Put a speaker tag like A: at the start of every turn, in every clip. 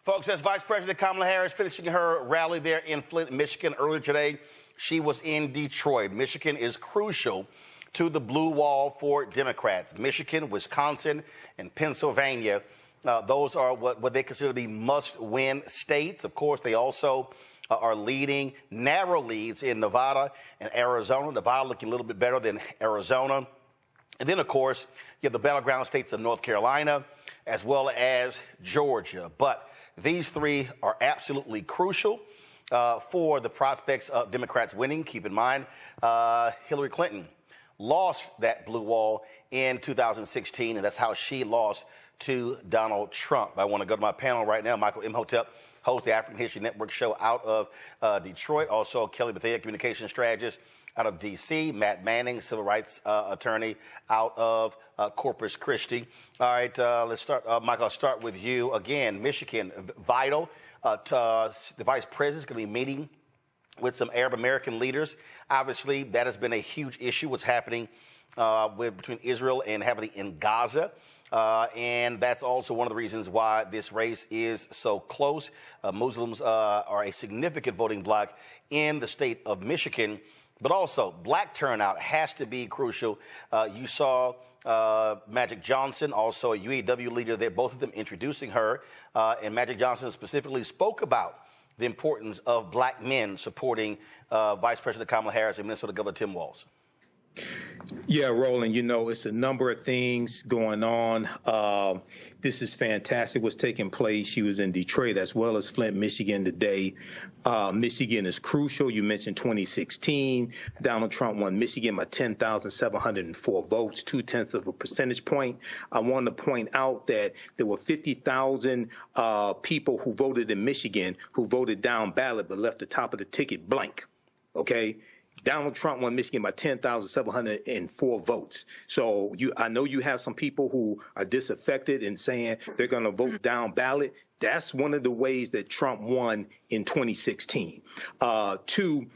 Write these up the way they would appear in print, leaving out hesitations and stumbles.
A: Folks, as Vice President Kamala Harris finishing her rally there in Flint, Michigan earlier today, she was in Detroit. Michigan is crucial to the blue wall for Democrats. Michigan, Wisconsin, and Pennsylvania, those are what they consider to be must-win states. Of course, they also are leading narrow leads in Nevada and Arizona. Nevada looking a little bit better than Arizona. And then, of course, you have the battleground states of North Carolina as well as Georgia. But these three are absolutely crucial for the prospects of Democrats winning. Keep in mind, Hillary Clinton lost that blue wall in 2016, and that's how she lost to Donald Trump. I want to go to my panel right now. Michael Imhotep hosts the African History Network show out of Detroit. Also, Kelly Bethea, communication strategist out of D.C., Matt Manning, civil rights attorney out of Corpus Christi. All right, let's start. Michael, I'll start with you. Again, Michigan, vital. The vice president is going to be meeting with some Arab American leaders. Obviously, that has been a huge issue, what's happening between Israel and happening in Gaza. And that's also one of the reasons why this race is so close. Muslims are a significant voting bloc in the state of Michigan. But also, black turnout has to be crucial. You saw Magic Johnson, also a UAW leader there, both of them introducing her. And Magic Johnson specifically spoke about the importance of black men supporting Vice President Kamala Harris and Minnesota Governor Tim Walz.
B: Yeah, Roland, you know, it's a number of things going on. This is fantastic what's taking place. She was in Detroit as well as Flint, Michigan today. Michigan is crucial. You mentioned 2016. Donald Trump won Michigan by 10,704 votes, 0.2 of a percentage point. I want to point out that there were 50,000 people who voted in Michigan who voted down ballot but left the top of the ticket blank. Okay? Donald Trump won Michigan by 10,704 votes. So I know you have some people who are disaffected and saying they're going to vote down ballot. That's one of the ways that Trump won in 2016. Two,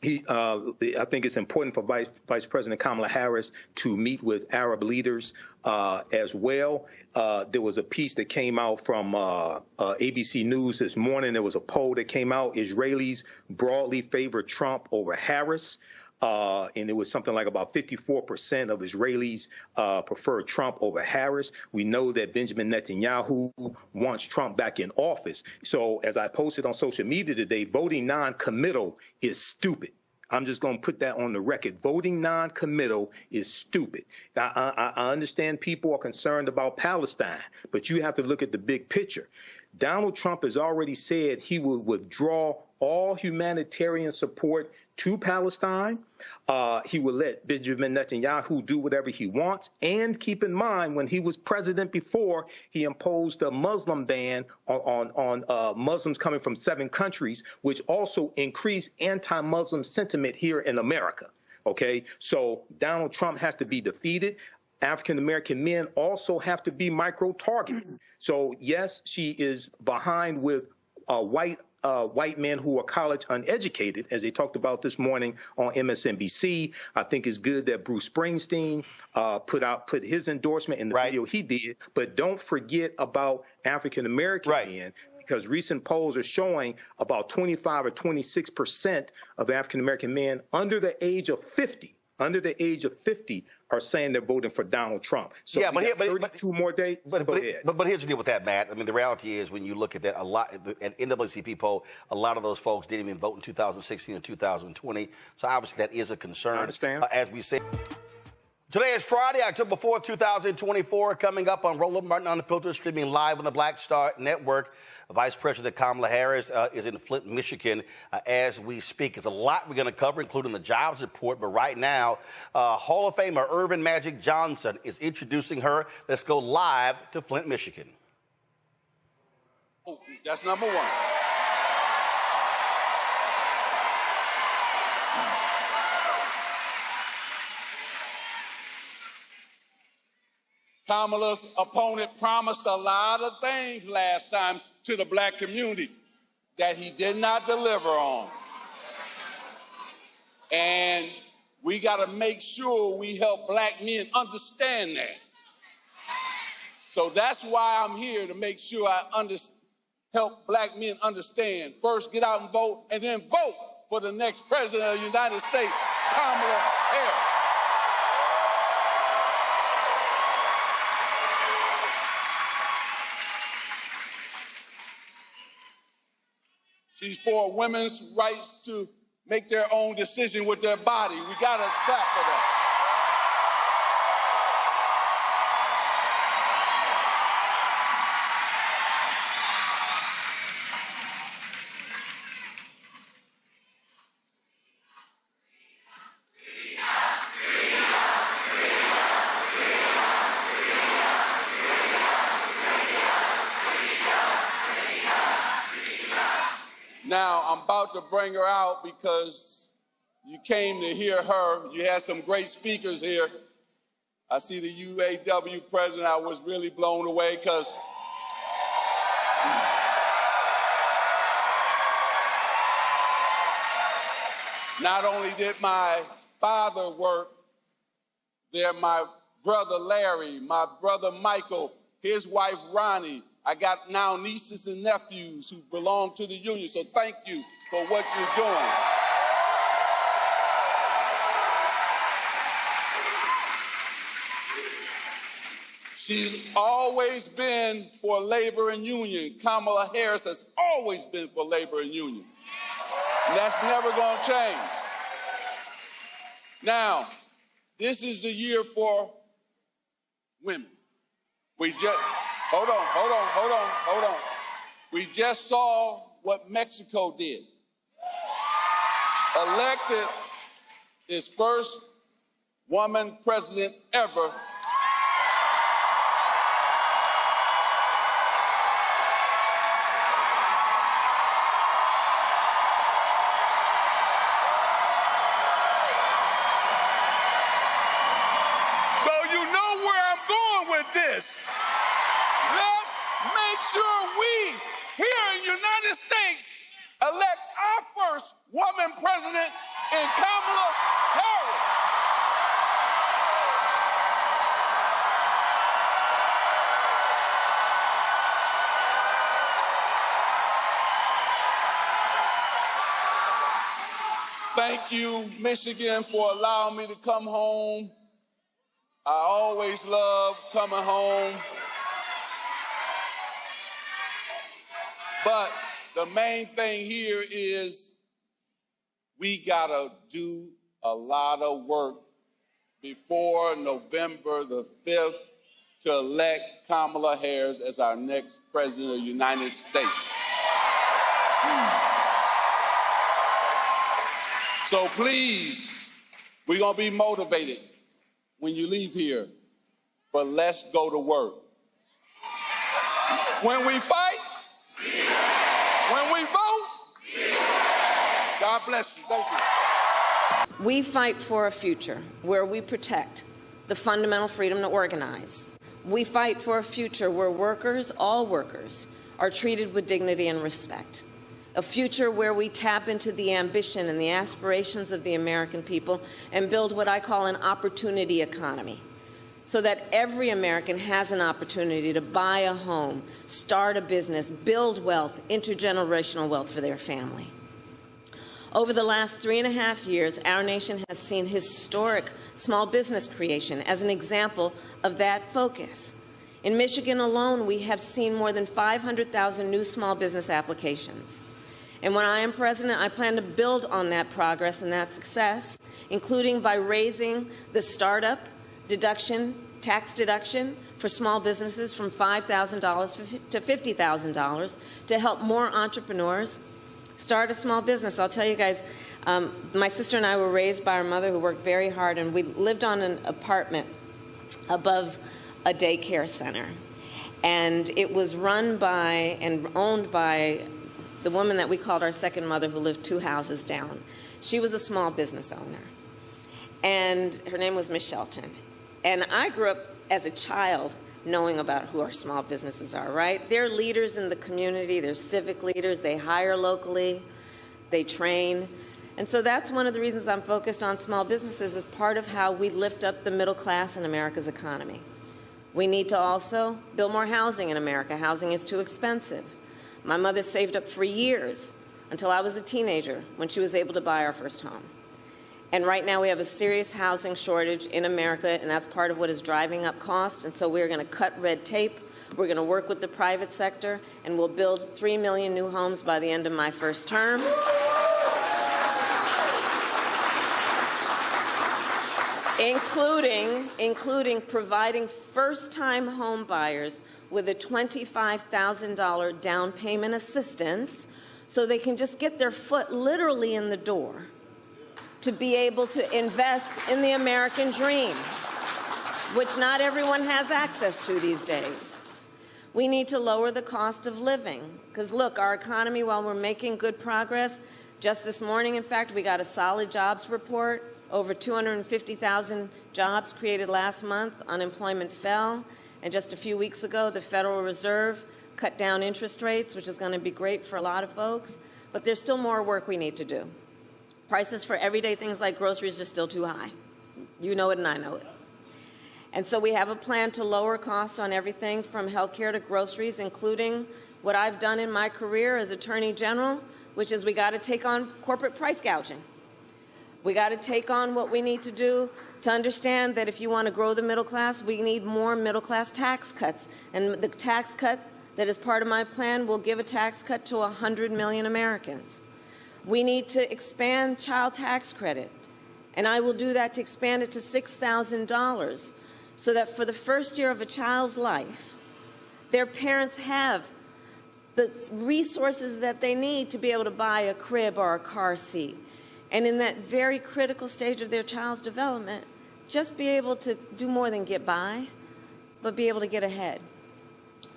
B: I think it's important for Vice President Kamala Harris to meet with Arab leaders as well. There was a piece that came out from ABC News this morning. There was a poll that came out. Israelis broadly favor Trump over Harris. And it was something like about 54% of Israelis prefer Trump over Harris. We know that Benjamin Netanyahu wants Trump back in office. So as I posted on social media today, voting non-committal is stupid. I'm just going to put that on the record. Voting non-committal is stupid. I understand people are concerned about Palestine, but you have to look at the big picture. Donald Trump has already said he will withdraw all humanitarian support to Palestine. He will let Benjamin Netanyahu do whatever he wants. And keep in mind, when he was president before, he imposed a Muslim ban on Muslims coming from 7 countries, which also increased anti-Muslim sentiment here in America. Okay, so Donald Trump has to be defeated. African-American men also have to be micro-targeted. So, yes, she is behind with white men who are college uneducated, as they talked about this morning on MSNBC. I think it's good that Bruce Springsteen put his endorsement in the video he did. But don't forget about African-American men, because recent polls are showing about 25 or 26% of African-American men under the age of 50 are saying they're voting for Donald Trump. So yeah, but 32 more days. But
A: here's the deal with that, Matt. I mean, the reality is when you look at that, a lot at NAACP poll, a lot of those folks didn't even vote in 2016 or 2020. So obviously that is a concern.
B: I understand.
A: As we say. Today is Friday, October 4th, 2024. Coming up on Roland Martin Unfiltered, streaming live on the Black Star Network. Vice President Kamala Harris is in Flint, Michigan, as we speak. It's a lot we're going to cover, including the jobs report. But right now, Hall of Famer Irvin Magic Johnson is introducing her. Let's go live to Flint, Michigan.
C: Oh, that's number one. Kamala's opponent promised a lot of things last time to the black community that he did not deliver on. And we got to make sure we help black men understand that. So that's why I'm here, to make sure I help black men understand. First, get out and vote, and then vote for the next president of the United States, Kamala Harris. She's for women's rights to make their own decision with their body. We got to clap for that. Now, I'm about to bring her out because you came to hear her. You had some great speakers here. I see the UAW president. I was really blown away because not only did my father work there, my brother Larry, my brother Michael, his wife Ronnie. I got now nieces and nephews who belong to the union, so thank you for what you're doing. She's always been for labor and union. Kamala Harris has always been for labor and union. And that's never going to change. Now, this is the year for women. Hold on. We just saw what Mexico did. Elected its first woman president ever. So you know where I'm going with this. Let's make sure we, here in the United States, elect our first woman president in Kamala Harris. Thank you, Michigan, for allowing me to come home. I always love coming home. But the main thing here is we gotta do a lot of work before November the 5th to elect Kamala Harris as our next president of the United States. So please, we're gonna be motivated when you leave here, but let's go to work. When we fight, when we vote, God bless you. Thank you.
D: We fight for a future where we protect the fundamental freedom to organize. We fight for a future where workers, all workers, are treated with dignity and respect. A future where we tap into the ambition and the aspirations of the American people and build what I call an opportunity economy, so that every American has an opportunity to buy a home, start a business, build wealth, intergenerational wealth for their family. Over the last 3.5 years, our nation has seen historic small business creation as an example of that focus. In Michigan alone, we have seen more than 500,000 new small business applications. And when I am president, I plan to build on that progress and that success, including by raising the startup deduction, tax deduction for small businesses from $5,000 to $50,000 to help more entrepreneurs start a small business. I'll tell you guys, my sister and I were raised by our mother who worked very hard, and we lived on an apartment above a daycare center. And it was run by and owned by the woman that we called our second mother, who lived 2 houses down. She was a small business owner, and her name was Miss Shelton. And I grew up as a child knowing about who our small businesses are, right? They're leaders in the community, they're civic leaders, they hire locally, they train. And so that's one of the reasons I'm focused on small businesses, as part of how we lift up the middle class in America's economy. We need to also build more housing in America. Housing is too expensive. My mother saved up for years until I was a teenager when she was able to buy our first home. And right now we have a serious housing shortage in America, and that's part of what is driving up costs. And so we're going to cut red tape. We're going to work with the private sector, and we'll build 3 million new homes by the end of my first term. Including providing first-time home buyers with a $25,000 down payment assistance so they can just get their foot literally in the door to be able to invest in the American dream, which not everyone has access to these days. We need to lower the cost of living because, look, our economy, while we're making good progress, just this morning, in fact, we got a solid jobs report. Over 250,000 jobs created last month. Unemployment fell. And just a few weeks ago, the Federal Reserve cut down interest rates, which is going to be great for a lot of folks. But there's still more work we need to do. Prices for everyday things like groceries are still too high. You know it and I know it. And so we have a plan to lower costs on everything from health care to groceries, including what I've done in my career as Attorney General, which is we got to take on corporate price gouging. We got to take on what we need to do to understand that if you want to grow the middle class, we need more middle-class tax cuts. And the tax cut that is part of my plan will give a tax cut to 100 million Americans. We need to expand child tax credit, and I will do that to expand it to $6,000 so that for the first year of a child's life, their parents have the resources that they need to be able to buy a crib or a car seat. And in that very critical stage of their child's development, just be able to do more than get by, but be able to get ahead.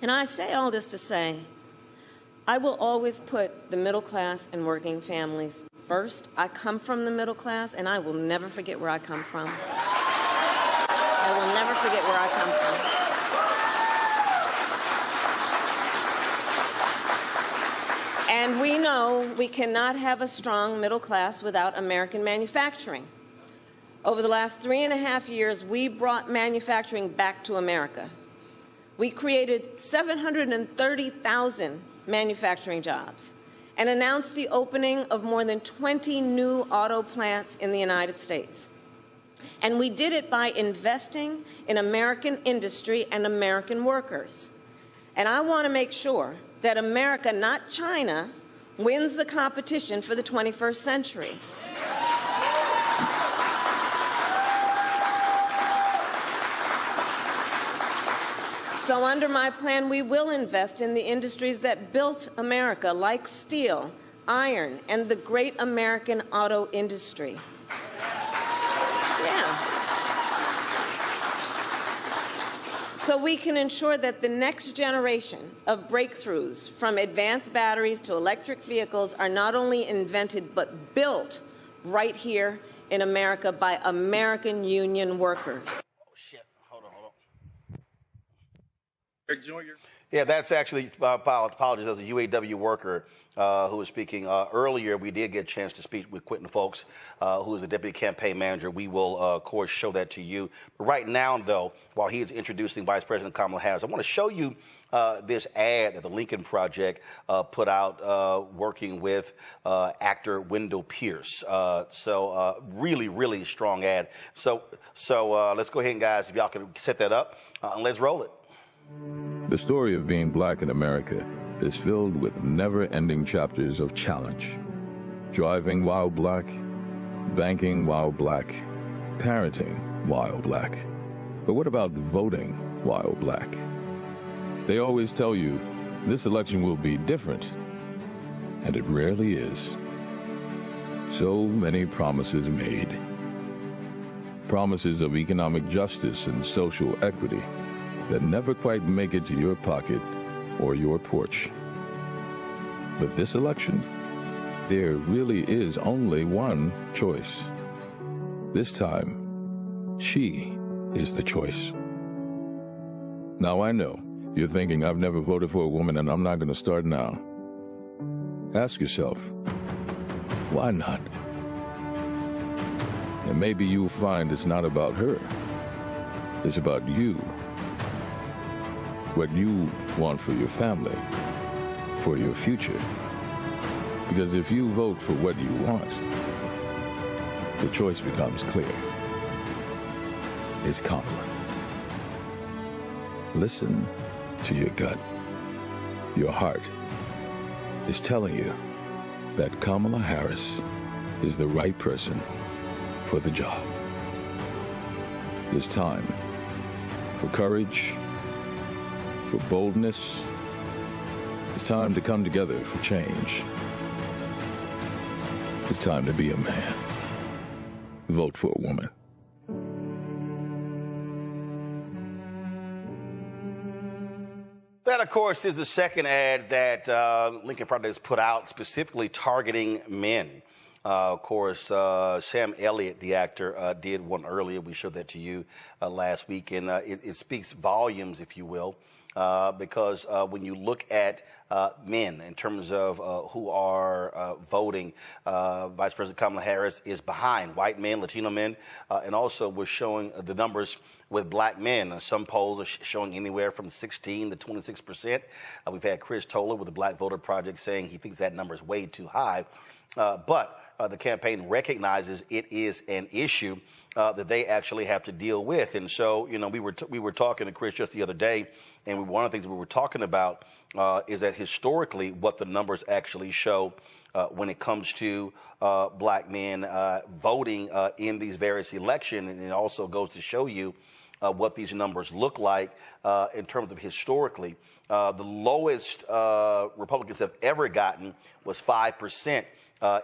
D: And I say all this to say, I will always put the middle class and working families first. I come from the middle class, and I will never forget where I come from. I will never forget where I come from. And we know we cannot have a strong middle class without American manufacturing. Over the last 3.5 years, we brought manufacturing back to America. We created 730,000 manufacturing jobs and announced the opening of more than 20 new auto plants in the United States. And we did it by investing in American industry and American workers. And I want to make sure that America, not China, wins the competition for the 21st century. So under my plan, we will invest in the industries that built America, like steel, iron, and the great American auto industry. So we can ensure that the next generation of breakthroughs, from advanced batteries to electric vehicles, are not only invented but built right here in America by American union workers.
A: Oh, shit. Hold on. Yeah, that's actually, apologies, as a UAW worker who was speaking earlier. We did get a chance to speak with Quentin Folks, who is the deputy campaign manager. We will, of course, show that to you. But right now, though, while he is introducing Vice President Kamala Harris, I want to show you this ad that the Lincoln Project put out working with actor Wendell Pierce. Really, really strong ad. So let's go ahead, guys, if y'all can set that up, and let's roll it.
E: The story of being black in America is filled with never-ending chapters of challenge. Driving while black, banking while black, parenting while black. But what about voting while black? They always tell you this election will be different, and it rarely is. So many promises made. Promises of economic justice and social equity that never quite make it to your pocket or your porch. But this election, there really is only one choice. This time, she is the choice. Now I know, you're thinking I've never voted for a woman and I'm not going to start now. Ask yourself, why not? And maybe you'll find it's not about her. It's about you. What you want for your family, for your future. Because if you vote for what you want, the choice becomes clear. It's Kamala. Listen to your gut. Your heart is telling you that Kamala Harris is the right person for the job. It's time for courage, for boldness. It's time to come together for change. It's time to be a man. Vote for a woman.
A: That, of course, is the second ad that Lincoln Project has put out specifically targeting men. Of course, Sam Elliott, the actor, did one earlier. We showed that to you last week, and it speaks volumes, if you will, because when you look at men in terms of who are voting, Vice President Kamala Harris is behind white men, Latino men, and also we're showing the numbers with black men. Some polls are showing anywhere from 16 to 26%. We've had Chris Toller with the Black Voter Project saying he thinks that number is way too high. But the campaign recognizes it is an issue that they actually have to deal with. And so, you know, we were talking to Chris just the other day, and one of the things we were talking about is that historically what the numbers actually show when it comes to black men voting in these various elections. And it also goes to show you what these numbers look like in terms of historically. The lowest Republicans have ever gotten was 5%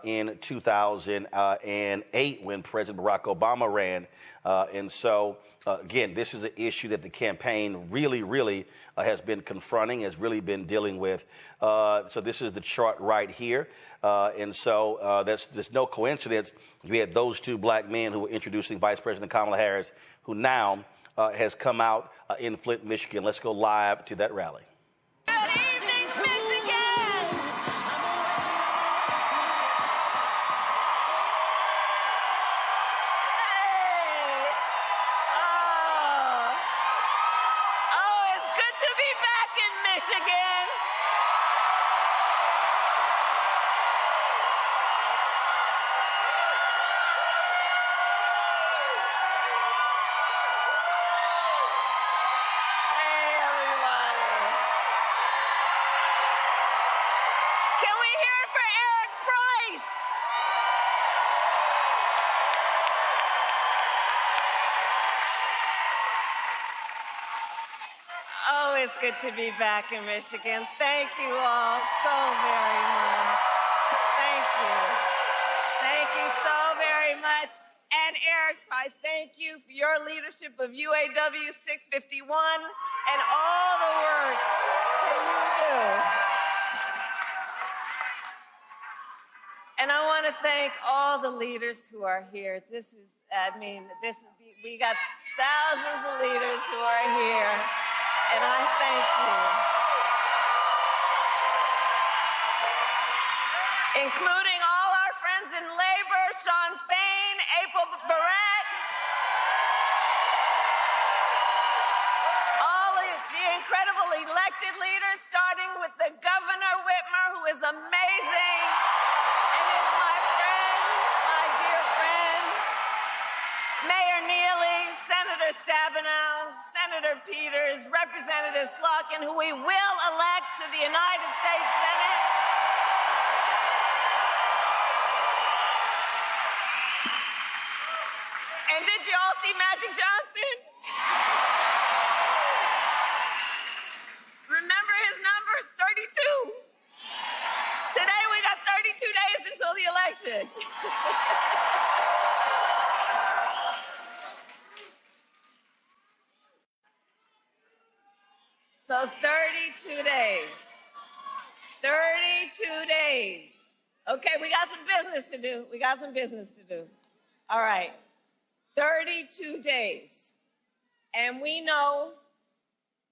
A: in 2008 when President Barack Obama ran. And so, again, this is an issue that the campaign really has been confronting, has really been dealing with. So this is the chart right here. And so there's no coincidence. We had those two black men who were introducing Vice President Kamala Harris, who now has come out in Flint, Michigan. Let's go live to that rally.
F: Good evening, Michigan! Hey! Oh, it's good to be back in Michigan. Oh, it's good to be back in Michigan. Thank you all so very much. Thank you. Thank you so very much. And Eric Price, thank you for your leadership of UAW 651 and all the work that you do. And I want to thank all the leaders who are here. We got thousands of leaders who are here. And I thank you. Including all our friends in labor, Sean Fain, April Barrett, all of the incredible elected leaders, starting with the Governor Whitmer, who is amazing, and is my friend, my dear friend, Mayor Neely, Senator Stabenow, Senator Peters, Representative Slotkin, who we will elect to the United States Senate. And did you all see Magic Johnson? Remember his number? 32. Today we got 32 days until the election. So 32 days. 32 days. Okay, we got some business to do. All right. 32 days. And we know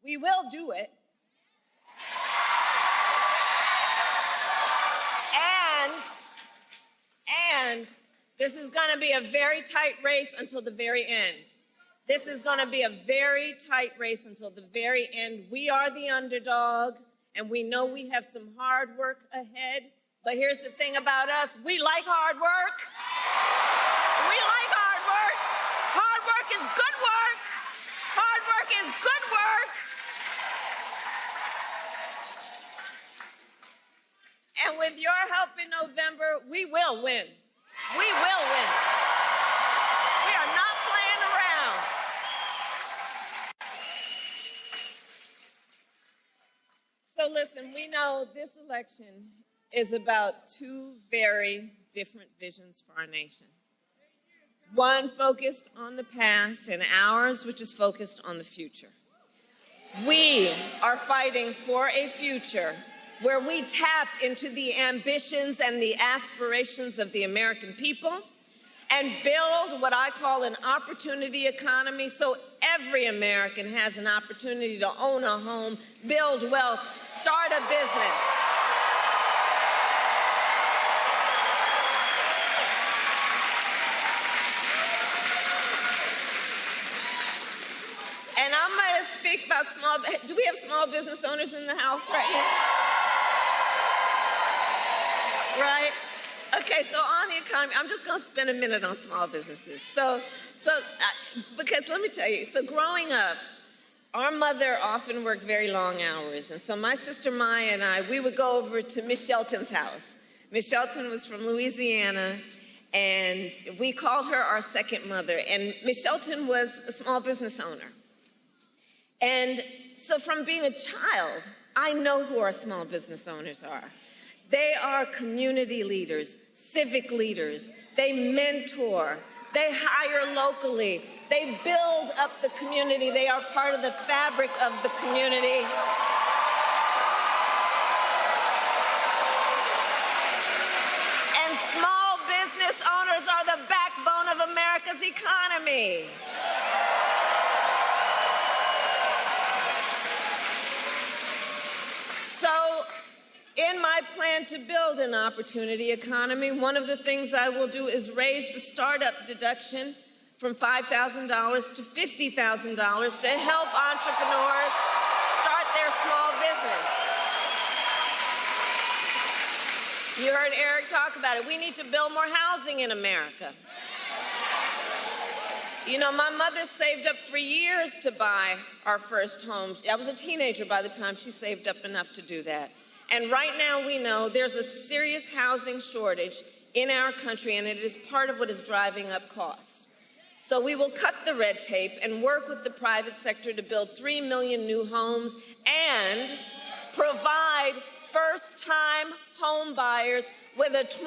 F: we will do it. And this is going to be a very tight race until the very end. This is going to be a very tight race until the very end. We are the underdog,
D: and we know we have some hard work ahead. But here's the thing about us. We like hard work. We like hard work. Hard work is good work. Hard work is good work. And with your help in November, we will win. We will win. We are not playing around. So listen, we know this election is about two very different visions for our nation. One focused on the past, and ours, which is focused on the future. We are fighting for a future where we tap into the ambitions and the aspirations of the American people and build what I call an opportunity economy, so every American has an opportunity to own a home, build wealth, start a business. And I'm going to speak about do we have small business owners in the house right now? Right? Okay, so on the economy, I'm just going to spend a minute on small businesses. Because let me tell you, so growing up, our mother often worked very long hours. And so my sister Maya and I, we would go over to Miss Shelton's house. Miss Shelton was from Louisiana, and we called her our second mother. And Miss Shelton was a small business owner. And so from being a child, I know who our small business owners are. They are community leaders, civic leaders. They mentor. They hire locally. They build up the community. They are part of the fabric of the community. And small business owners are the backbone of America's economy. So, in my plan to build an opportunity economy, one of the things I will do is raise the startup deduction from $5,000 to $50,000 to help entrepreneurs start their small business. You heard Eric talk about it. We need to build more housing in America. You know, my mother saved up for years to buy our first home. I was a teenager by the time she saved up enough to do that. And right now we know there's a serious housing shortage in our country, and it is part of what is driving up costs. So we will cut the red tape and work with the private sector to build 3 million new homes and provide first-time home buyers with a $25,000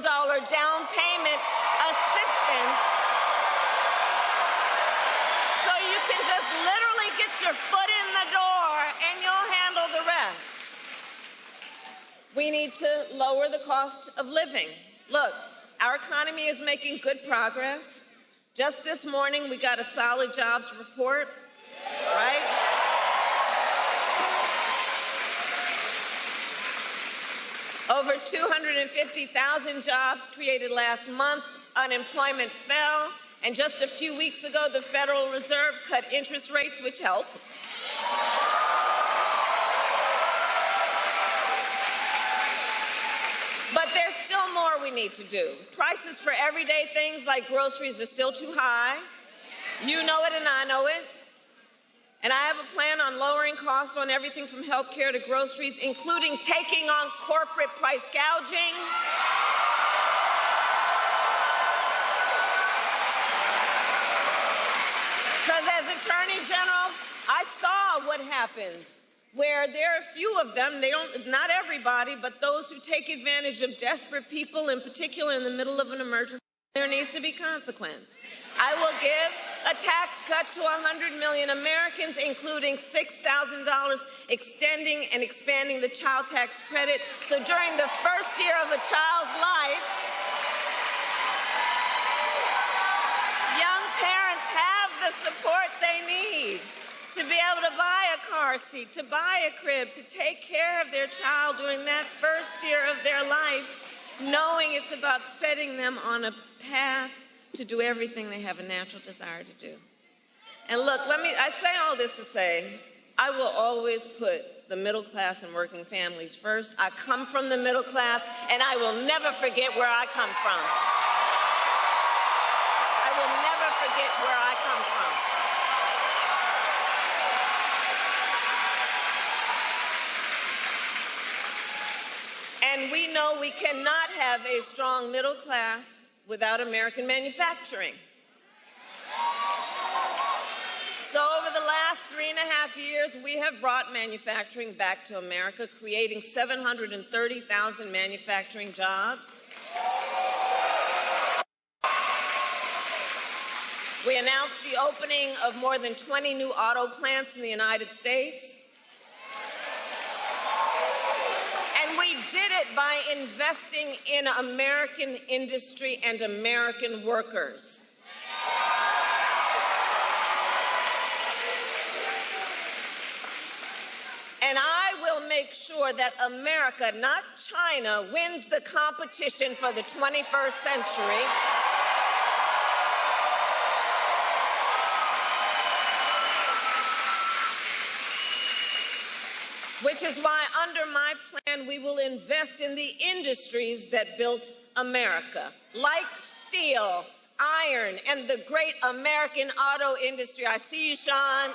D: down payment assistance, so you can just literally get your foot in the door and you'll handle the rest. We need to lower the cost of living. Look, our economy is making good progress. Just this morning, we got a solid jobs report, right? Over 250,000 jobs created last month. Unemployment fell. And just a few weeks ago, the Federal Reserve cut interest rates, which helps. But there's still more we need to do. Prices for everyday things like groceries are still too high. You know it and I know it. And I have a plan on lowering costs on everything from health care to groceries, including taking on corporate price gouging. Because as Attorney General, I saw what happens where there are a few of them, not everybody, but those who take advantage of desperate people, in particular in the middle of an emergency. There needs to be consequence. I will give a tax cut to 100 million Americans, including $6,000, extending and expanding the child tax credit. So during the first year of a child's life, young parents have the support they need to be able to buy a car seat, to buy a crib, to take care of their child during that first year of their life, knowing it's about setting them on a path to do everything they have a natural desire to do. And look, I say all this to say, I will always put the middle class and working families first. I come from the middle class, and I will never forget where I come from. I will never forget where I come from. And we know we cannot have a strong middle class without American manufacturing. So over the last 3.5 years, we have brought manufacturing back to America, creating 730,000 manufacturing jobs. We announced the opening of more than 20 new auto plants in the United States. And we did it by investing in American industry and American workers. And I will make sure that America, not China, wins the competition for the 21st century. Which is why, under my plan, we will invest in the industries that built America, like steel, iron, and the great American auto industry. I see you, Sean.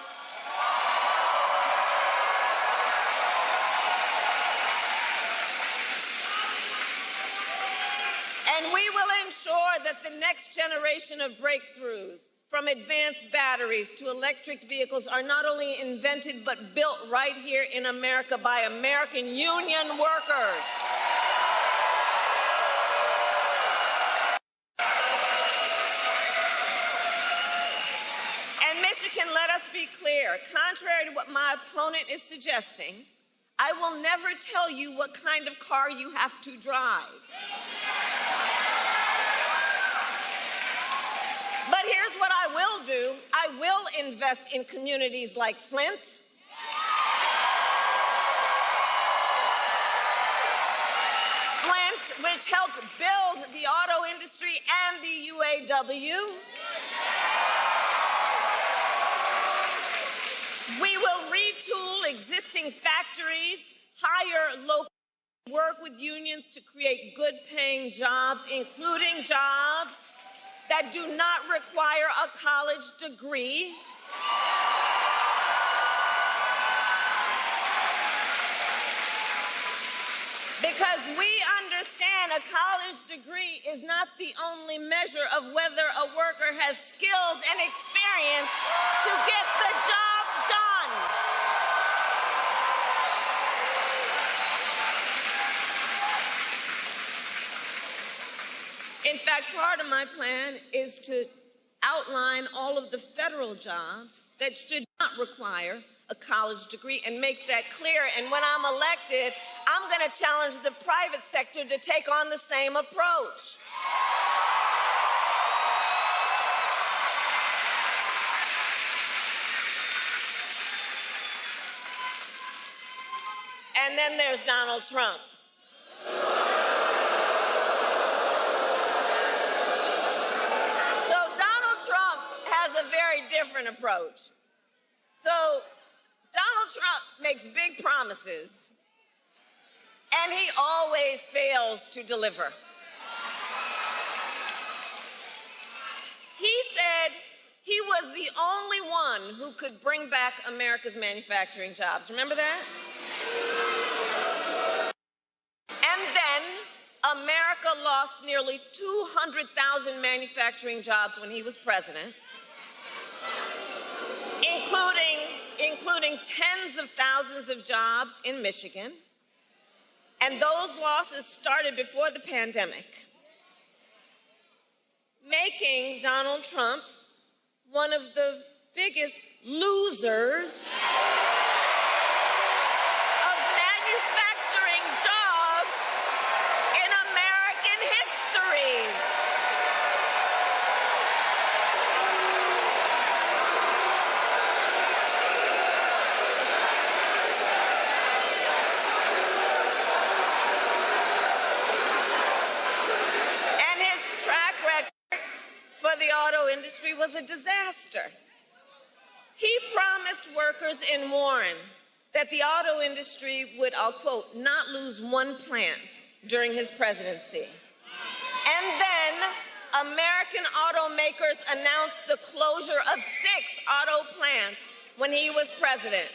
D: And we will ensure that the next generation of breakthroughs, from advanced batteries to electric vehicles, are not only invented but built right here in America by American union workers. And Michigan, let us be clear, contrary to what my opponent is suggesting, I will never tell you what kind of car you have to drive. But here's what I will do. I will invest in communities like Flint. Flint, which helped build the auto industry and the UAW. We will retool existing factories, hire local, work with unions to create good-paying jobs, including jobs that do not require a college degree. Because we understand a college degree is not the only measure of whether a worker has skills and experience to get the job done. In fact, part of my plan is to outline all of the federal jobs that should not require a college degree and make that clear. And when I'm elected, I'm going to challenge the private sector to take on the same approach. And then there's Donald Trump. Different approach. So Donald Trump makes big promises, and he always fails to deliver. He said he was the only one who could bring back America's manufacturing jobs. Remember that? And then America lost nearly 200,000 manufacturing jobs when he was president. Including tens of thousands of jobs in Michigan. And those losses started before the pandemic, making Donald Trump one of the biggest losers of manufacturing jobs in American history. The auto industry was a disaster. He promised workers in Warren that the auto industry would, I'll quote, not lose one plant during his presidency. And then American automakers announced the closure of 6 auto plants when he was president.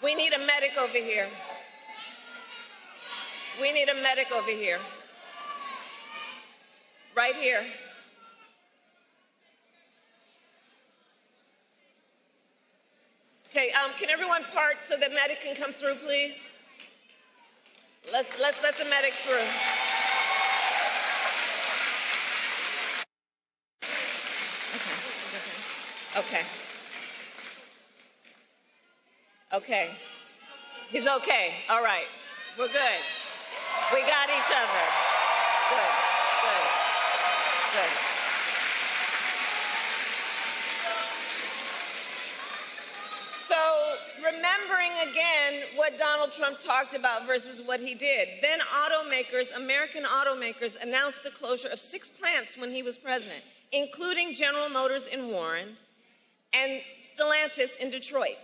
D: We need a medic over here. We need a medic over here. Right here. Okay, can everyone part so the medic can come through, please? Let's let the medic through. Okay. Okay. He's okay. All right. We're good. We got each other. Good. Good. Good. So, remembering again what Donald Trump talked about versus what he did, then automakers, American automakers, announced the closure of 6 plants when he was president, including General Motors in Warren and Stellantis in Detroit.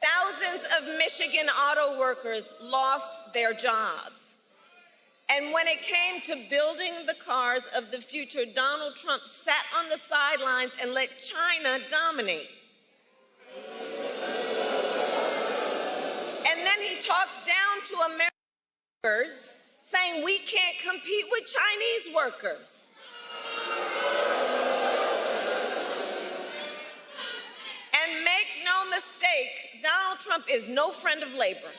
D: Thousands of Michigan auto workers lost their jobs. And when it came to building the cars of the future, Donald Trump sat on the sidelines and let China dominate. And then he talks down to American workers, saying we can't compete with Chinese workers. And make no mistake, Donald Trump is no friend of labor.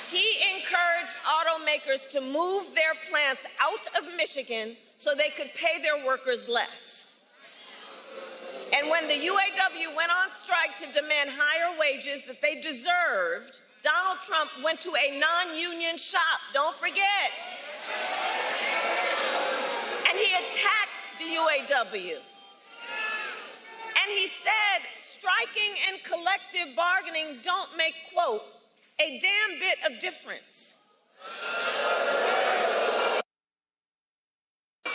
D: He encouraged automakers to move their plants out of Michigan so they could pay their workers less. And when the UAW went on strike to demand higher wages that they deserved, Donald Trump went to a non-union shop, don't forget. And he attacked the UAW. And he said, striking and collective bargaining don't make, quote, a damn bit of difference.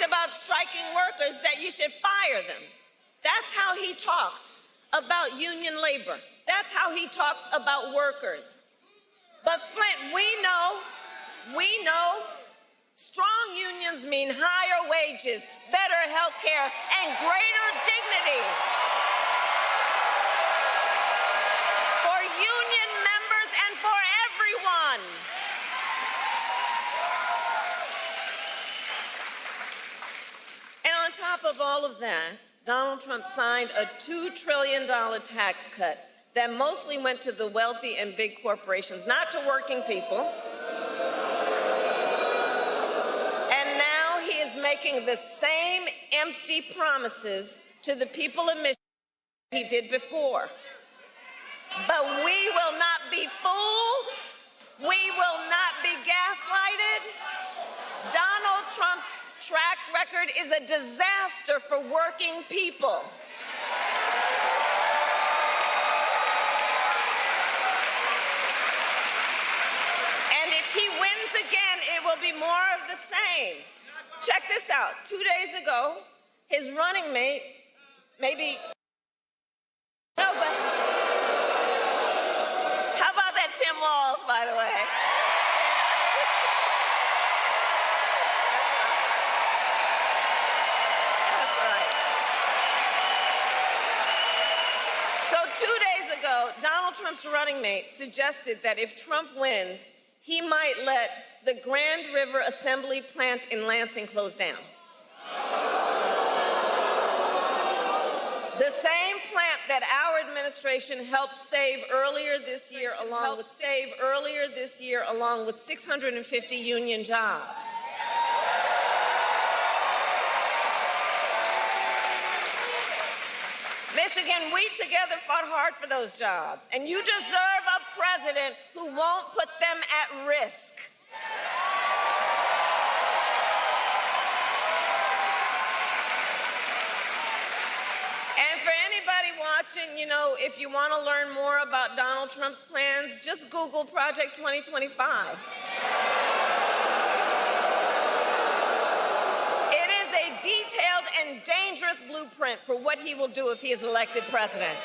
D: About striking workers that you should fire them. That's how he talks about union labor. That's how he talks about workers. But Flint, we know strong unions mean higher wages, better health care, and greater dignity for union members and for everyone. And on top of all of that, Donald Trump signed a $2 trillion tax cut that mostly went to the wealthy and big corporations, not to working people. And now he is making the same empty promises to the people of Michigan he did before. But we will not be fooled. We will not be gaslighted. Donald Trump's track record is a disaster for working people. And if he wins again, it will be more of the same. Check this out. 2 days ago, his running mate, how about that Tim Walz, by the way? So 2 days ago, Donald Trump's running mate suggested that if Trump wins, he might let the Grand River Assembly plant in Lansing close down. The same plant that our administration helped save earlier this year along with 650 union jobs. Michigan, we together fought hard for those jobs, and you deserve a president who won't put them at risk. And for anybody watching, if you want to learn more about Donald Trump's plans, just Google Project 2025. It is a detailed and and dangerous blueprint for what he will do if he is elected president.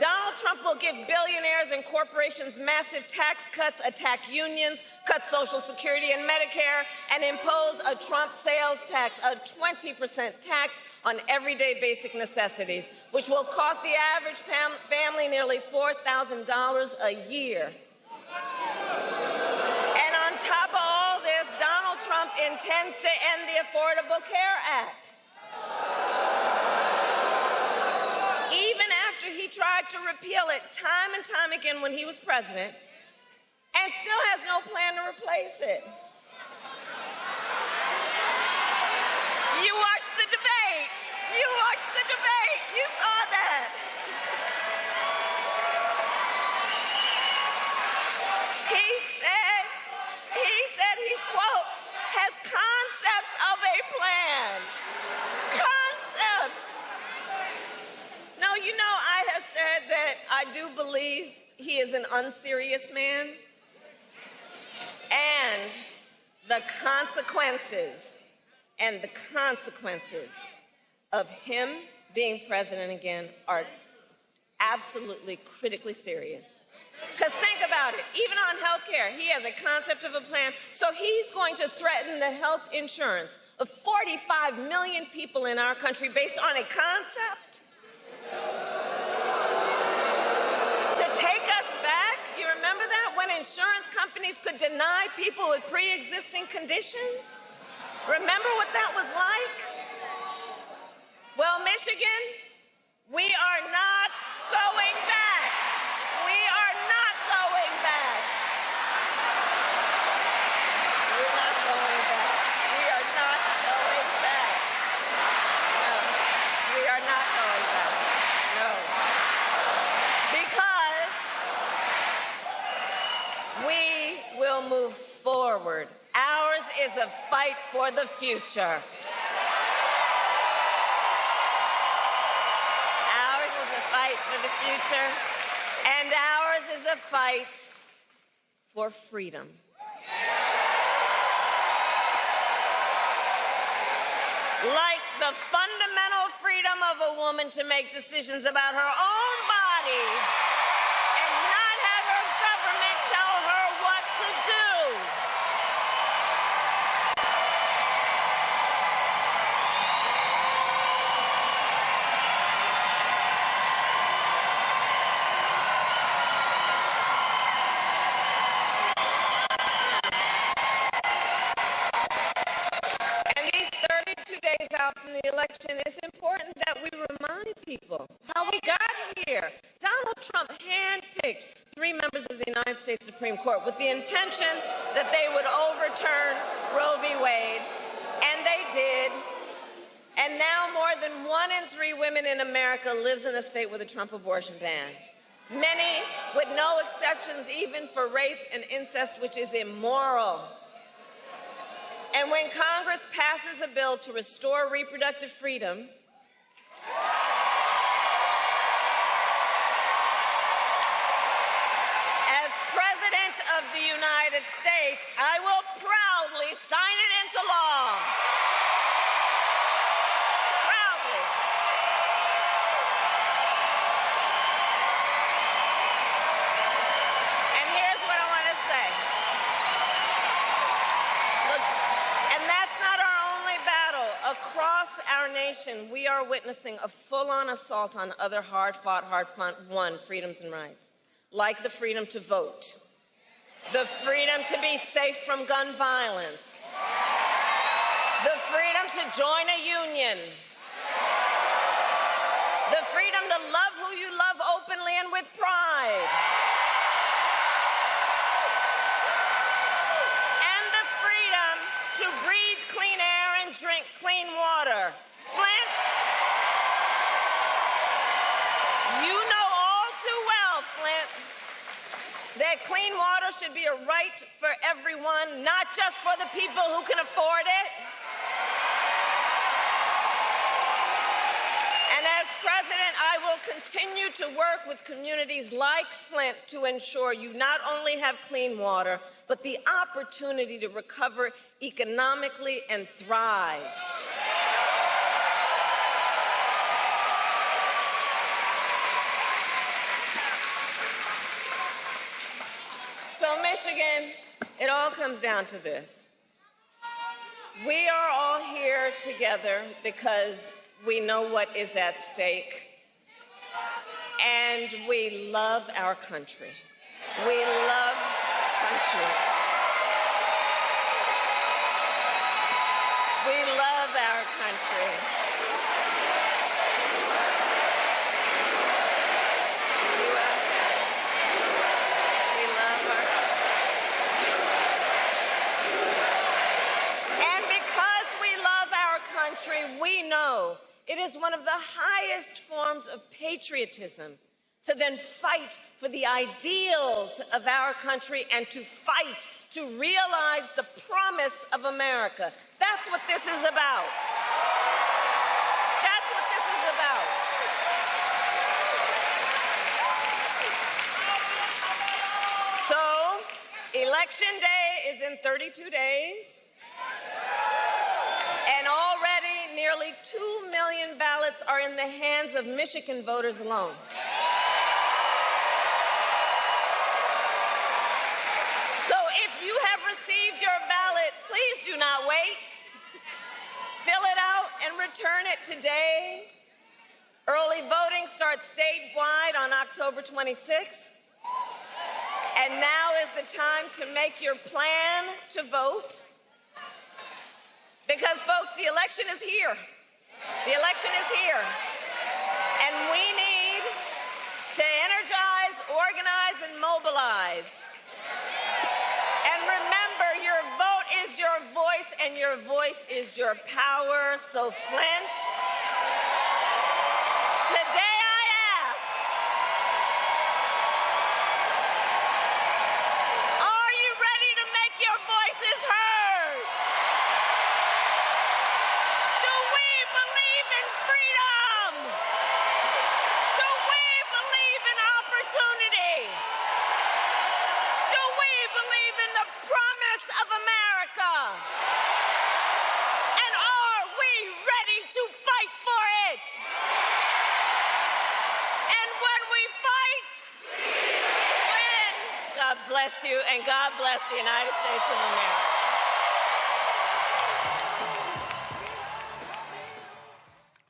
D: Donald Trump will give billionaires and corporations massive tax cuts, attack unions, cut Social Security and Medicare, and impose a Trump sales tax, a 20% tax on everyday basic necessities, which will cost the average family nearly $4,000 a year. And on top of all this, Donald Trump intends to end the Affordable Care Act. Even after he tried to repeal it time and time again when he was president, and still has no plan to replace it. You watched the debate. You watched the debate. You saw that. He said he, quote, has concepts of a plan. Concepts. No, you know, I have said that I do believe he is an unserious man. And the consequences of him being president again are absolutely critically serious. Because think about it, even on health care, he has a concept of a plan. So he's going to threaten the health insurance of 45 million people in our country based on a concept? To take us back, you remember that? When insurance companies could deny people with pre-existing conditions? Remember what that was like? Well, Michigan, we are not going back. We are not going back. We're not going back. We are not going back. No, we are not going back. No. Because we will move forward. Ours is a fight for the future. Ours is a fight for the future, and ours is a fight for freedom. Like the fundamental freedom of a woman to make decisions about her own body and not have her government tell her what to do. Out from the election, it's important that we remind people how we got here. Donald Trump handpicked 3 members of the United States Supreme Court with the intention that they would overturn Roe v. Wade, and they did. And now more than 1 in 3 women in America lives in a state with a Trump abortion ban. Many with no exceptions, even for rape and incest, which is immoral. And when Congress passes a bill to restore reproductive freedom, as President of the United States, I will proudly sign it into law. Proudly. And here's what I want to say. Across our nation, we are witnessing a full-on assault on other hard-fought, hard-won freedoms and rights, like the freedom to vote, the freedom to be safe from gun violence, the freedom to join a union, the freedom to love who you love openly and with pride, and the freedom to breathe clean air and drink clean water. Flint, you know all too well, Flint, that clean water should be a right for everyone, not just for the people who can afford it. And as president, I will continue to work with communities like Flint to ensure you not only have clean water, but the opportunity to recover economically and thrive. Michigan, it all comes down to this. We are all here together because we know what is at stake, and we love our country. We love country. We love our country. We love our And because we love our country, we know it is one of the highest forms of patriotism to then fight for the ideals of our country and to fight to realize the promise of America. That's what this is about. That's what this is about. So, Election Day is in 32 days, and already nearly 2 million ballots are in the hands of Michigan voters alone. So if you have received your ballot, please do not wait. Fill it out and return it today. Early voting starts statewide on October 26th. And now is the time to make your plan to vote. Because, folks, the election is here. The election is here. And we need to energize, organize, and mobilize. And remember, your vote is your voice, and your voice is your power. So, Flint, today I ask, are you ready to make your voices heard? Do we believe in freedom? Do we believe in opportunity? Do we believe in the promise of America? And are we ready to fight for it? And when we fight, we win. God bless you, and God bless the United States of America.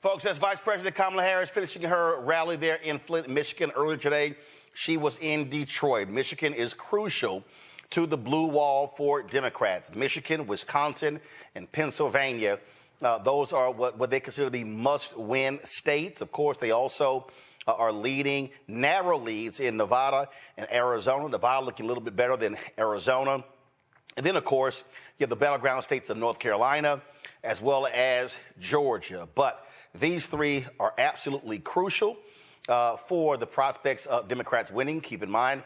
A: Folks, that's Vice President Kamala Harris finishing her rally there in Flint, Michigan earlier today. She was in Detroit. Michigan is crucial to the blue wall for Democrats. Michigan, Wisconsin, and Pennsylvania, those are what they consider to be must-win states. Of course, they also are leading narrow leads in Nevada and Arizona. Nevada looking a little bit better than Arizona. And then, of course, you have the battleground states of North Carolina as well as Georgia. But these three are absolutely crucial for the prospects of Democrats winning. Keep in mind,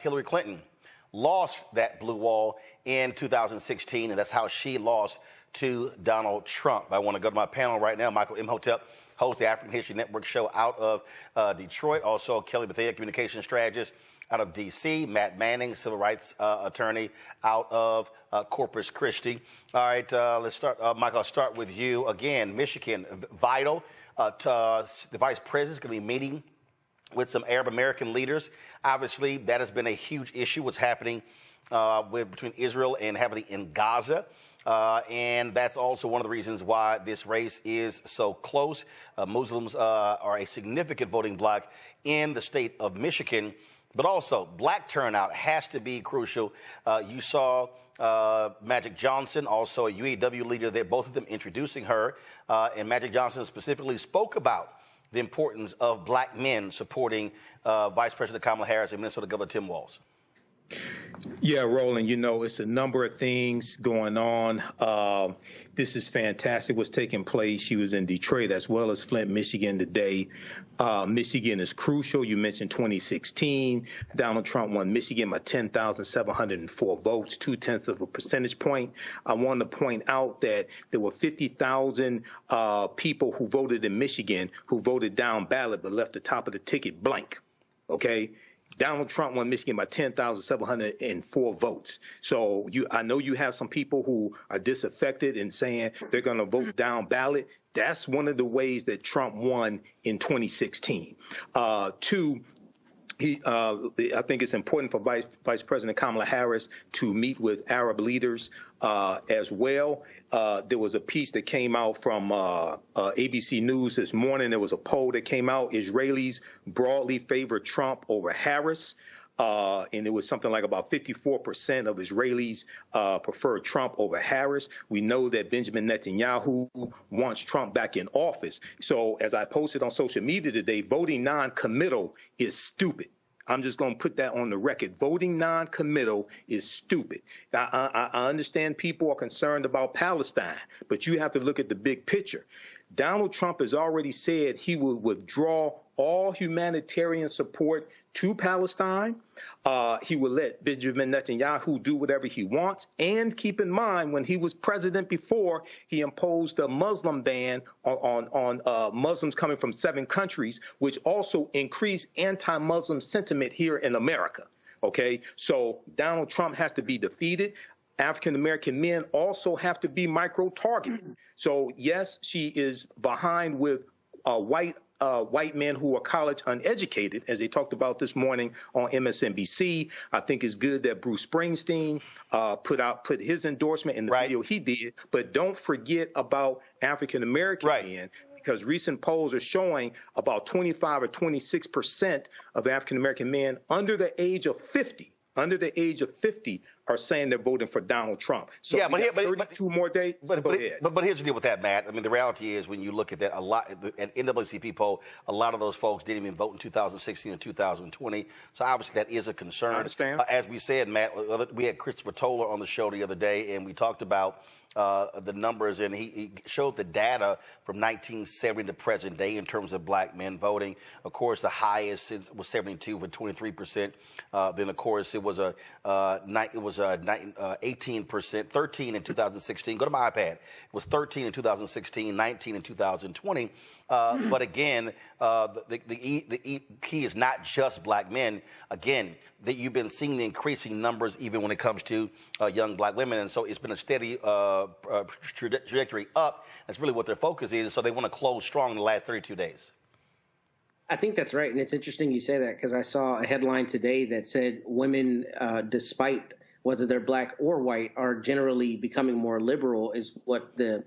A: Hillary Clinton lost that blue wall in 2016, and that's how she lost to Donald Trump. I want to go to my panel right now. Michael Imhotep hosts the African History Network show out of Detroit. Also, Kelly Bethea, communication strategist out of D.C. Matt Manning, civil rights attorney out of Corpus Christi. All right, let's start. Michael, I'll start with you. Again, Michigan, vital. The vice president is going to be meeting with some Arab American leaders. Obviously, that has been a huge issue, what's happening between Israel and happening in Gaza. And that's also one of the reasons why this race is so close. Muslims are a significant voting bloc in the state of Michigan. But also, black turnout has to be crucial. You saw Magic Johnson, also a UAW leader there, both of them introducing her. And Magic Johnson specifically spoke about the importance of black men supporting Vice President Kamala Harris and Minnesota Governor Tim Walz.
B: Yeah, Roland, you know, it's a number of things going on. This is fantastic what's taking place. She was in Detroit as well as Flint, Michigan today. Michigan is crucial. You mentioned 2016. Donald Trump won Michigan by 10,704 votes, 0.2 of a percentage point. I want to point out that there were 50,000 people who voted in Michigan who voted down ballot but left the top of the ticket blank. Okay? Donald Trump won Michigan by 10,704 votes. So I know you have some people who are disaffected and saying they're going to vote down ballot. That's one of the ways that Trump won in 2016. Two, I think it's important for Vice President Kamala Harris to meet with Arab leaders as well. There was a piece that came out from ABC News this morning. There was a poll that came out. Israelis broadly favor Trump over Harris. And it was something like about 54% of Israelis prefer Trump over Harris. We know that Benjamin Netanyahu wants Trump back in office. So as I posted on social media today, voting non-committal is stupid. I'm just going to put that on the record. Voting non-committal is stupid. I understand people are concerned about Palestine, but you have to look at the big picture. Donald Trump has already said he will withdraw all humanitarian support to Palestine. He will let Benjamin Netanyahu do whatever he wants. And keep in mind, when he was president before, he imposed a Muslim ban on Muslims coming from 7 countries, which also increased anti-Muslim sentiment here in America. Okay, so Donald Trump has to be defeated. African-American men also have to be micro-targeted. So, yes, she is behind with white men who are college uneducated, as they talked about this morning on MSNBC. I think it's good that Bruce Springsteen put his endorsement in the video he did. But don't forget about African-American men, because recent polls are showing about 25 or 26% of African-American men under the age of 50 are saying they're voting for Donald Trump. So yeah, but 32 more days.
A: But here's the deal with that, Matt. I mean, the reality is when you look at that, a lot at NAACP poll, a lot of those folks didn't even vote in 2016 and 2020. So obviously that is a concern.
B: I understand.
A: As we said, Matt, we had Christopher Toller on the show the other day, and we talked about the numbers, and he showed the data from 1970 to present day in terms of black men voting. Of course, the highest was 72 with 23%. Then, of course, it was 18%, 13 in 2016. Go to my iPad. It was 13 in 2016, 19 in 2020. But again, the key is not just black men. Again, that you've been seeing the increasing numbers even when it comes to young black women. And so it's been a steady trajectory up. That's really what their focus is. So they want to close strong in the last 32 days.
G: I think that's right. And it's interesting you say that, because I saw a headline today that said women, despite whether they're black or white, are generally becoming more liberal, is what the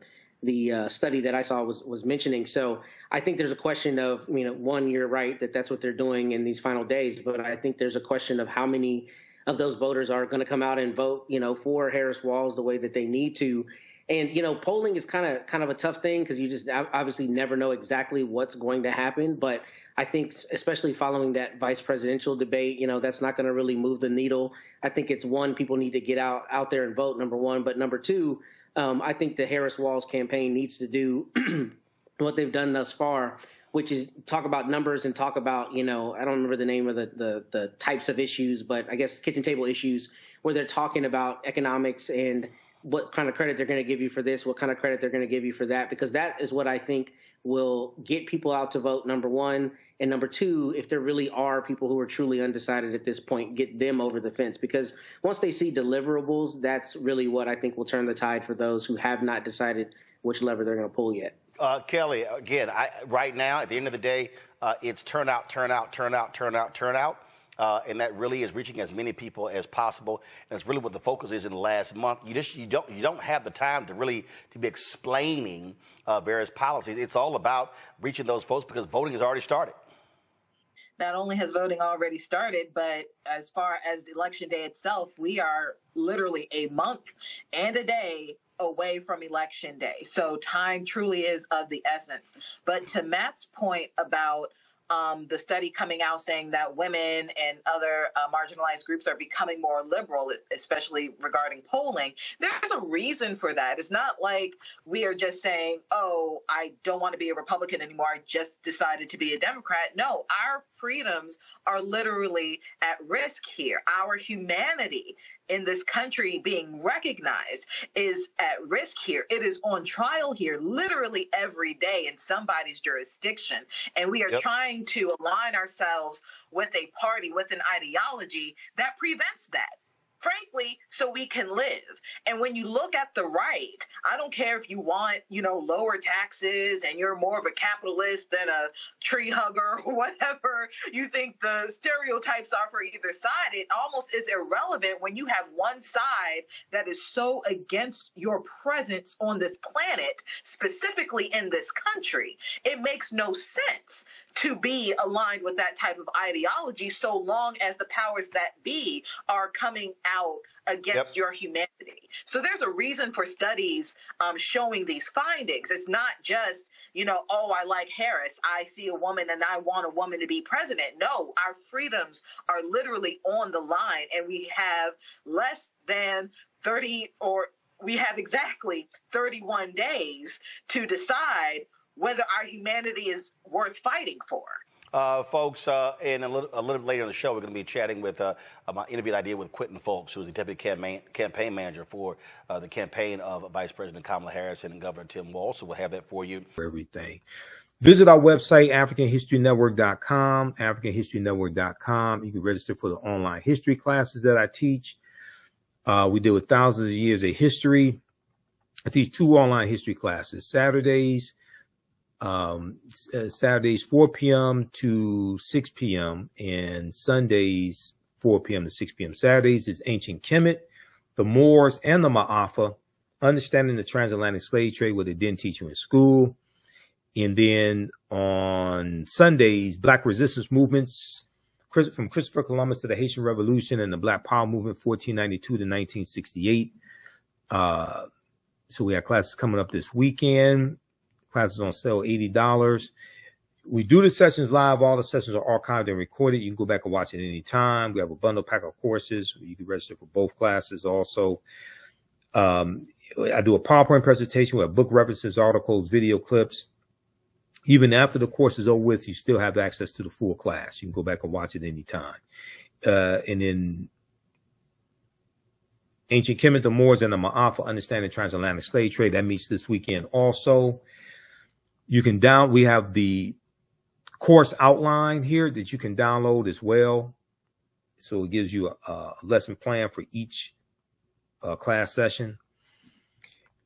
G: study that I saw was mentioning. So I think there's a question of, one, you're right that that's what they're doing in these final days, but I think there's a question of how many of those voters are going to come out and vote, for Harris Walls the way that they need to. And, polling is kind of a tough thing, because you just obviously never know exactly what's going to happen. But I think especially following that vice presidential debate, that's not going to really move the needle. I think it's one, people need to get out there and vote, number one. But number two, I think the Harris Walls campaign needs to do what they've done thus far, which is talk about numbers and talk about, I don't remember the name of the types of issues, but I guess kitchen table issues, where they're talking about economics and what kind of credit they're going to give you for this, what kind of credit they're going to give you for that, because that is what I think will get people out to vote, number one. And number two, if there really are people who are truly undecided at this point, get them over the fence, because once they see deliverables, that's really what I think will turn the tide for those who have not decided which lever they're going to pull yet.
A: Kelly, again, right now, at the end of the day, it's turnout. And that really is reaching as many people as possible. And it's really what the focus is in the last month. You don't have the time to be explaining various policies. It's all about reaching those folks, because voting has already started.
H: Not only has voting already started, but as far as Election Day itself, we are literally a month and a day away from Election Day. So time truly is of the essence. But to Matt's point about the study coming out saying that women and other marginalized groups are becoming more liberal, especially regarding polling, there's a reason for that. It's not like we are just saying, oh, I don't want to be a Republican anymore, I just decided to be a Democrat. No, our freedoms are literally at risk here. Our humanity in this country being recognized is at risk here. It is on trial here literally every day in somebody's jurisdiction. And we are trying to align ourselves with a party, with an ideology that prevents that. frankly, so we can live. And when you look at the right, I don't care if you want, lower taxes and you're more of a capitalist than a tree hugger or whatever you think the stereotypes are for either side. It almost is irrelevant when you have one side that is so against your presence on this planet, specifically in this country. It makes no sense to be aligned with that type of ideology so long as the powers that be are coming out against your humanity. So there's a reason for studies showing these findings. It's not just, oh, I like Harris. I see a woman and I want a woman to be president. No, our freedoms are literally on the line, and we have less than 30, or we have exactly 31 days to decide whether our humanity is worth fighting for.
A: Folks, and a little bit later in the show, we're going to be chatting with my interview I did with Quentin Folks, who's the deputy campaign manager for the campaign of Vice President Kamala Harris and Governor Tim Walz. So we'll have that for you.
I: For everything. Visit our website, AfricanHistoryNetwork.com, AfricanHistoryNetwork.com. You can register for the online history classes that I teach. We deal with thousands of years of history. I teach 2 online history classes, Saturdays 4 p.m. to 6 p.m. and Sundays 4 p.m. to 6 p.m. Saturdays is Ancient Kemet, the Moors, and the Ma'afa, understanding the transatlantic slave trade, what they didn't teach you in school. And then on Sundays, Black resistance movements, from Christopher Columbus to the Haitian Revolution and the Black Power movement, 1492 to 1968. So we have classes coming up this weekend. Classes on sale, $80. We do the sessions live. All the sessions are archived and recorded. You can go back and watch it any time. We have a bundle pack of courses. You can register for both classes also. I do a PowerPoint presentation. We have book references, articles, video clips. Even after the course is over with, you still have access to the full class. You can go back and watch it anytime. And then Ancient Kemet, the Moors, and the Ma'afa, understanding transatlantic slave trade. That meets this weekend also. You can we have the course outline here that you can download as well. So it gives you a lesson plan for each class session.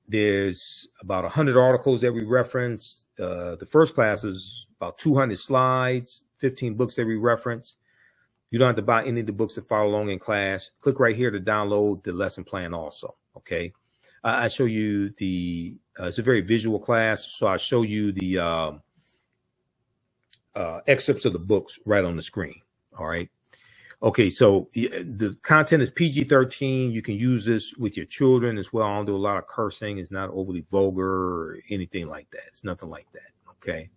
I: There's about 100 articles that we reference. The first class is about 200 slides, 15 books that we reference. You don't have to buy any of the books to follow along in class. Click right here to download the lesson plan also, okay? I show you it's a very visual class, so I show you the excerpts of the books right on the screen, all right? Okay, so the content is PG-13. You can use this with your children as well. I don't do a lot of cursing. It's not overly vulgar or anything like that. It's nothing like that, okay?